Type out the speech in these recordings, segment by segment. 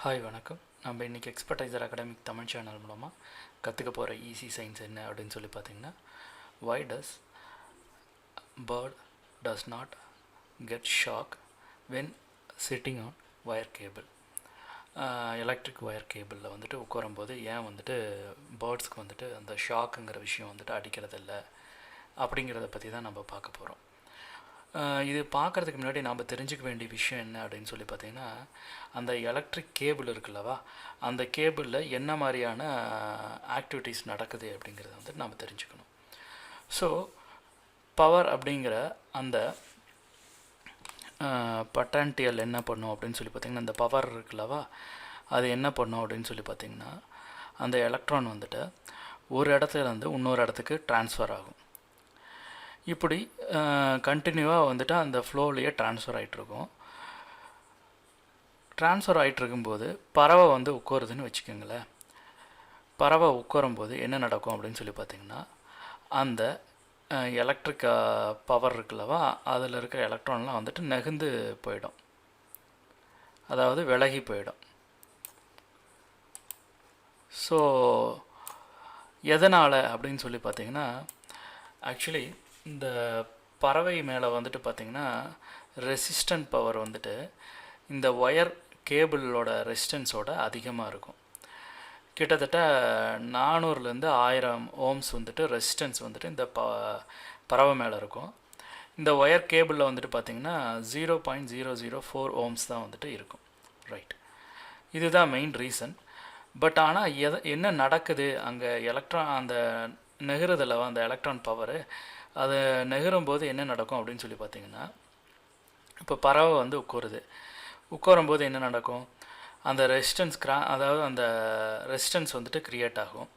Hi வணக்கம். நம்ம இன்றைக்கி எக்ஸ்பர்டைசர் அகாடமிக் தமிழ் சேனல் மூலமாக கற்றுக்க போகிற ஈஸி சயின்ஸ் என்ன அப்படின்னு சொல்லி பார்த்தீங்கன்னா, why does bird does not get shock when sitting on wire cable. Electric wire கேபிளில் வந்துட்டு உட்காரும்போது ஏன் வந்துட்டு பேர்ட்ஸ்க்கு வந்துட்டு அந்த ஷாக்குங்கிற விஷயம் வந்துட்டு அடிக்கிறதில்ல அப்படிங்கிறத பற்றி தான் நம்ம பார்க்க போகிறோம். இது பார்க்குறதுக்கு முன்னாடி நாம் தெரிஞ்சுக்க வேண்டிய விஷயம் என்ன அப்படின்னு சொல்லி பார்த்திங்கன்னா, அந்த எலக்ட்ரிக் கேபிள் இருக்குல்லவா, அந்த கேபிளில் என்ன மாதிரியான ஆக்டிவிட்டீஸ் நடக்குது அப்படிங்கிறத வந்து நாம் தெரிஞ்சுக்கணும். ஸோ பவர் அப்படிங்கிற அந்த பொட்டன்ஷியல் என்ன பண்ணும் அப்படின்னு சொல்லி பார்த்திங்கன்னா, அந்த பவர் இருக்குல்லவா, அது என்ன பண்ணும் அப்படின்னு சொல்லி பார்த்திங்கன்னா, அந்த எலக்ட்ரான் வந்துட்டு ஒரு இடத்துலேருந்து இன்னொரு இடத்துக்கு ட்ரான்ஸ்ஃபர் ஆகும். இப்படி கண்டினியூவாக வந்துட்டு அந்த ஃப்ளோலையே ட்ரான்ஸ்ஃபர் ஆகிட்ருக்கும். ட்ரான்ஸ்ஃபர் ஆகிட்ருக்கும்போது பறவை வந்து உட்காருதுன்னு வச்சுக்கோங்களேன். பறவை உட்காரும்போது என்ன நடக்கும் அப்படின்னு சொல்லி பார்த்திங்கன்னா, அந்த எலக்ட்ரிக் பவர் இருக்குல்லவா, அதில் இருக்கிற எலக்ட்ரான்லாம் வந்துட்டு நெகிழ்ந்து போயிடும், அதாவது விலகி போயிடும். ஸோ எதனால் அப்படின்னு சொல்லி பார்த்திங்கன்னா, ஆக்சுவலி இந்த பறவை மேலே வந்துட்டு பார்த்திங்கன்னா ரெசிஸ்டன்ட் பவர் வந்துட்டு இந்த ஒயர் கேபிளோட ரெசிஸ்டன்ஸோட அதிகமாக இருக்கும். கிட்டத்தட்ட 400லேருந்து 1000 ஓம்ஸ் வந்துட்டு ரெசிஸ்டன்ஸ் வந்துட்டு இந்த பறவை மேலே இருக்கும். இந்த ஒயர் கேபிளில் வந்துட்டு பார்த்திங்கன்னா 0.004 ஓம்ஸ் தான் வந்துட்டு இருக்கும். ரைட், இதுதான் மெயின் ரீசன். பட் ஆனால் என்ன நடக்குது அங்கே, எலக்ட்ரான் அந்த நெகிறுதில் அந்த எலக்ட்ரான் பவர் அது நெகிறும்போது என்ன நடக்கும் அப்படின்னு சொல்லி பார்த்திங்கன்னா, இப்போ பறவை வந்து உட்காரும்போது என்ன நடக்கும், அந்த ரெசிஸ்டன்ஸ் அதாவது அந்த ரெசிஸ்டன்ஸ் வந்துட்டு க்ரியேட் ஆகும்.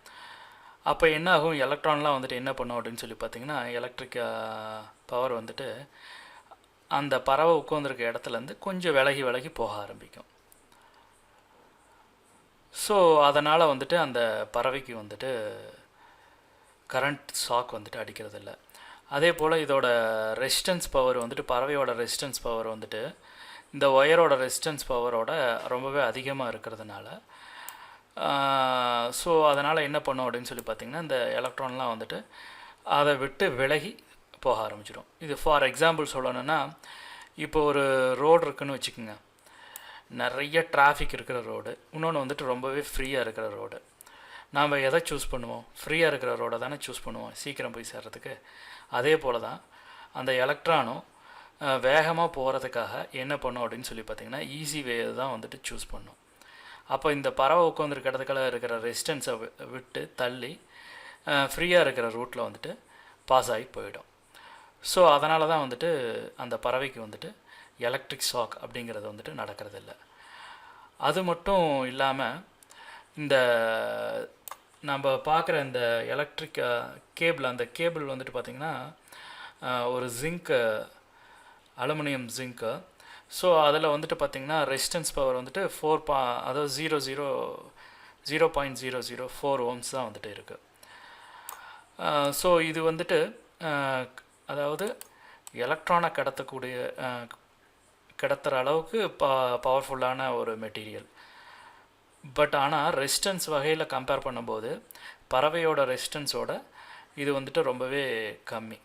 அப்போ என்ன ஆகும், எலக்ட்ரான்லாம் வந்துட்டு என்ன பண்ணும் அப்படின்னு சொல்லி பார்த்திங்கன்னா, எலக்ட்ரிக் பவர் வந்துட்டு அந்த பறவை உட்காந்துருக்க இடத்துலேருந்து கொஞ்சம் விலகி போக ஆரம்பிக்கும். ஸோ அதனால் வந்துட்டு அந்த பறவைக்கு வந்துட்டு கரண்ட் ஷாக் வந்துட்டு அடிக்கிறதில்ல. அதே போல் இதோட ரெசிஸ்டன்ஸ் பவர் வந்துட்டு பறவையோட ரெசிஸ்டன்ஸ் பவர் வந்துட்டு இந்த ஒயரோட ரெசிஸ்டன்ஸ் பவரோட ரொம்பவே அதிகமாக இருக்கிறதுனால ஸோ அதனால் என்ன பண்ணும் அப்படின்னு சொல்லி பார்த்திங்கன்னா, இந்த எலக்ட்ரான்லாம் வந்துட்டு அதை விட்டு விலகி போக ஆரம்பிச்சிடும். இது ஃபார் எக்ஸாம்பிள் சொல்லணுன்னா, இப்போ ஒரு ரோடு இருக்குதுன்னு வச்சுக்கோங்க, நிறைய டிராஃபிக் இருக்கிற ரோடு, இன்னொன்று வந்துட்டு ரொம்பவே ஃப்ரீயாக இருக்கிற ரோடு. நாம் எதை சூஸ் பண்ணுவோம்? ஃப்ரீயாக இருக்கிற ரோடை தானே சூஸ் பண்ணுவோம் சீக்கிரம் போய் சேர்கிறதுக்கு. அதே போல் தான் அந்த எலக்ட்ரானும் வேகமாக போகிறதுக்காக என்ன பண்ணும் அப்படின்னு சொல்லி பார்த்திங்கன்னா, ஈஸி வே தான் வந்துட்டு சூஸ் பண்ணும். அப்போ இந்த பறவை உட்காந்துருக்க இடத்துக்குள்ள இருக்கிற ரெசிஸ்டன்ஸை விட்டு தள்ளி ஃப்ரீயாக இருக்கிற ரூட்டில் வந்துட்டு பாஸ் ஆகி போயிடும். ஸோ அதனால தான் வந்துட்டு அந்த பறவைக்கு வந்துட்டு எலக்ட்ரிக் ஷாக் அப்படிங்கிறது வந்துட்டு நடக்கிறதில்ல. அது மட்டும் இல்லாமல் இந்த நம்ம பார்க்குற இந்த எலக்ட்ரிக் கேபிள், அந்த கேபிள் வந்துட்டு பார்த்திங்கன்னா ஒரு ஜிங்க்கு, அலுமினியம் ஜிங்க்கு. ஸோ அதில் வந்துட்டு பார்த்திங்கன்னா ரெசிஸ்டன்ஸ் பவர் வந்துட்டு அதாவது 0.004 ஓம்ஸ் தான் வந்துட்டு இருக்குது. ஸோ இது வந்துட்டு அதாவது எலக்ட்ரானை கடத்துகிற அளவுக்கு பவர்ஃபுல்லான ஒரு மெட்டீரியல். பட் ஆனால் ரெசிஸ்டன்ஸ் வகையில் கம்பேர் பண்ணும்போது பறவையோட ரெசிஸ்டன்ஸோட இது வந்துட்டு ரொம்பவே கம்மி.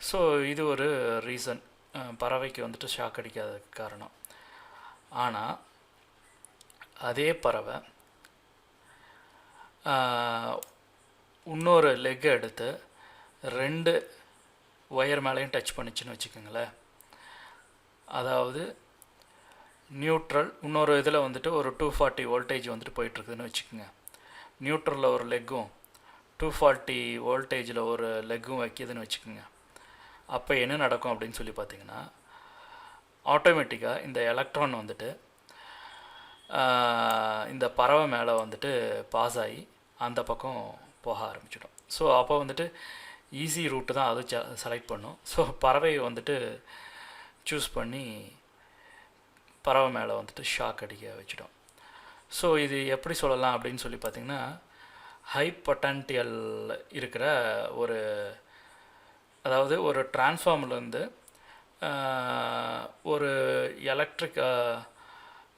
ஸோ இது ஒரு ரீசன் பறவைக்கு வந்துட்டு ஷாக் அடிக்காததுக்கு காரணம். ஆனால் அதே பறவை இன்னொரு லெக்கை எடுத்து 2 ஒயர் மேலேயும் டச் பண்ணிச்சுன்னு வச்சுக்கோங்களேன், அதாவது நியூட்ரல், இன்னொரு இதில் வந்துட்டு ஒரு 240 வோல்டேஜ் வந்துட்டு போயிட்டுருக்குதுன்னு வச்சுக்கோங்க. நியூட்ரலில் ஒரு லெக்கும் 240 வோல்டேஜில் ஒரு லெக்கும் வைக்கிதுன்னு வச்சுக்கோங்க. அப்போ என்ன நடக்கும் அப்படின்னு சொல்லி பார்த்திங்கன்னா, ஆட்டோமேட்டிக்காக இந்த எலக்ட்ரான் வந்துட்டு இந்த பறவை மேலே வந்துட்டு பாஸ் ஆகி அந்த பக்கம் போக ஆரம்பிச்சிடும். ஸோ அப்போ வந்துட்டு ஈஸி ரூட்டு தான் அது செலக்ட் பண்ணும். ஸோ பறவையை வந்துட்டு சூஸ் பண்ணி பறவை மேலே வந்துட்டு ஷாக் அடிக்க வச்சிடும். ஸோ இது எப்படி சொல்லலாம் அப்படின்னு சொல்லி பார்த்திங்கன்னா, ஹை பொட்டன்ஷியல் இருக்கிற அதாவது ஒரு டிரான்ஸ்ஃபார்மர்லேருந்து ஒரு எலக்ட்ரிக்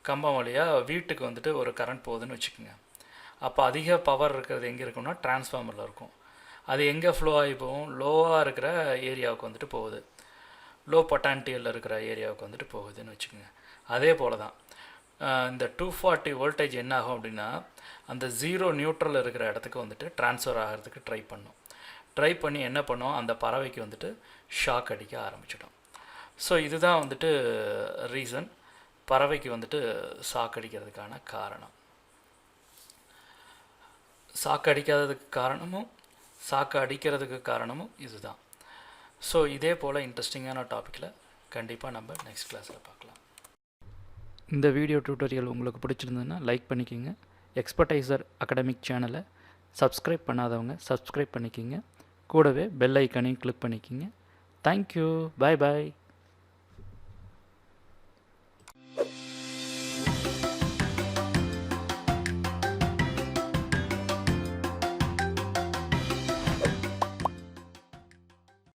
கம்பம் வழியாக வீட்டுக்கு வந்துட்டு ஒரு கரண்ட் போகுதுன்னு வச்சுக்கோங்க. அப்போ அதிக பவர் இருக்கிறது எங்கே இருக்குன்னா டிரான்ஸ்ஃபார்மரில் இருக்கும். அது எங்கே ஃப்ளோ ஆகி போகும்? லோவாக இருக்கிற ஏரியாவுக்கு வந்துட்டு போகுது, லோ பொட்டான்டியலில் இருக்கிற ஏரியாவுக்கு வந்துட்டு போகுதுன்னு வச்சுக்கோங்க. அதே போல் தான் இந்த 240 வோல்டேஜ் என்ன ஆகும் அப்படின்னா அந்த 0 நியூட்ரல் இருக்கிற இடத்துக்கு வந்துட்டு ட்ரான்ஸ்ஃபர் ஆகிறதுக்கு ட்ரை பண்ணி என்ன பண்ணோம், அந்த பறவைக்கு வந்துட்டு ஷாக் அடிக்க ஆரம்பிச்சிடும். ஸோ இதுதான் வந்துட்டு ரீசன் பறவைக்கு வந்துட்டு ஷாக் அடிக்கிறதுக்கான காரணம். ஷாக் அடிக்கிறதுக்கு காரணமும் இதுதான். ஸோ இதே போல் இன்ட்ரெஸ்டிங்கான டாப்பிக்கில் கண்டிப்பாக நம்ம நெக்ஸ்ட் கிளாஸில் பார்க்கலாம். இந்த வீடியோ டியூட்டோரியல் உங்களுக்கு பிடிச்சிருந்ததுன்னா லைக் பண்ணிக்கோங்க. எக்ஸ்பர்டைசர் அகாடமிக் சேனலை சப்ஸ்கிரைப் பண்ணாதவங்க சப்ஸ்கிரைப் பண்ணிக்கோங்க. கூடவே பெல் ஐக்கானையும் கிளிக் பண்ணிக்கோங்க. தேங்க்யூ. பாய் பாய்.